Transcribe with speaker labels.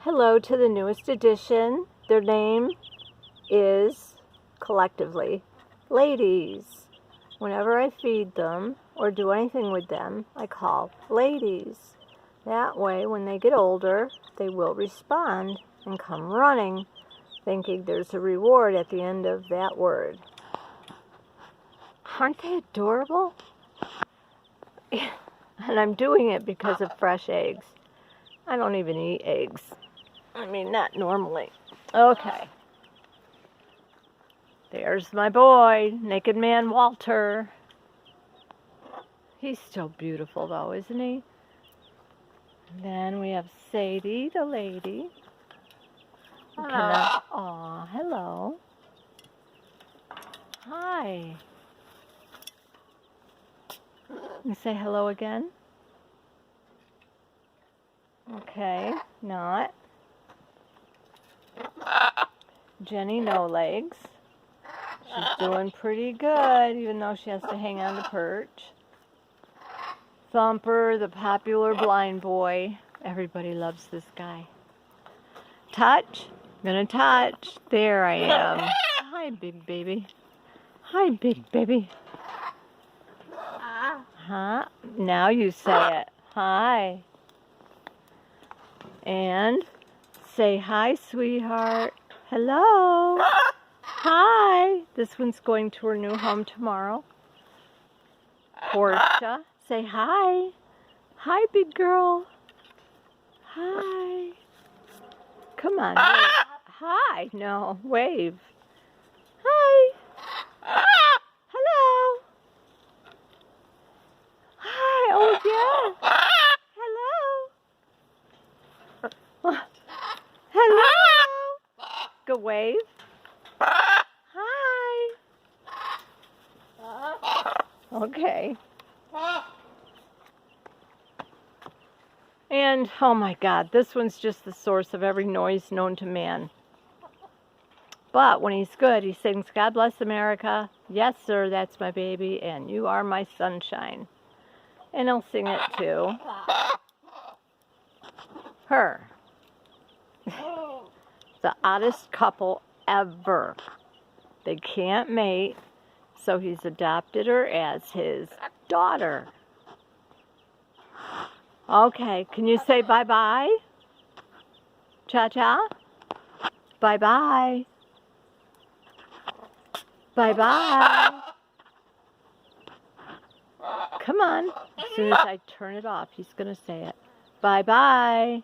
Speaker 1: Hello to the newest edition. Their name is, collectively, ladies. Whenever I feed them or do anything with them, I call ladies. That way, when they get older, they will respond and come running, thinking there's a reward at the end of that word. Aren't they adorable? And I'm doing it because of fresh eggs. I don't even eat eggs. I mean, not normally. Okay. There's my boy, Naked Man Walter. He's still beautiful, though, isn't he? And then we have Sadie, the lady. Aw, hello. Hi. You say hello again? Okay, not. Jenny No Legs. She's doing pretty good, even though she has to hang on the perch. Thumper, the popular blind boy. Everybody loves this guy. Touch. I'm gonna touch. There I am. Hi, big baby. Hi, big baby. Huh? Now you say it. Hi. And say hi, sweetheart. Hello. Hi. This one's going to her new home tomorrow. Portia. Say hi. Hi, big girl. Hi. Come on. Wave. Hi. No, wave. Hi. Hello. Hi. Oh, yeah. Hello. Hello. Go wave. Hi. Okay. And, oh my God, this one's just the source of every noise known to man. But when he's good, he sings, God bless America. Yes, sir, that's my baby, and you are my sunshine. And he'll sing it to her. The oddest couple ever. They can't mate, so he's adopted her as his daughter. Okay, can you say bye-bye? Cha-cha? Bye-bye. Bye-bye. Come on. As soon as I turn it off, he's going to say it. Bye-bye.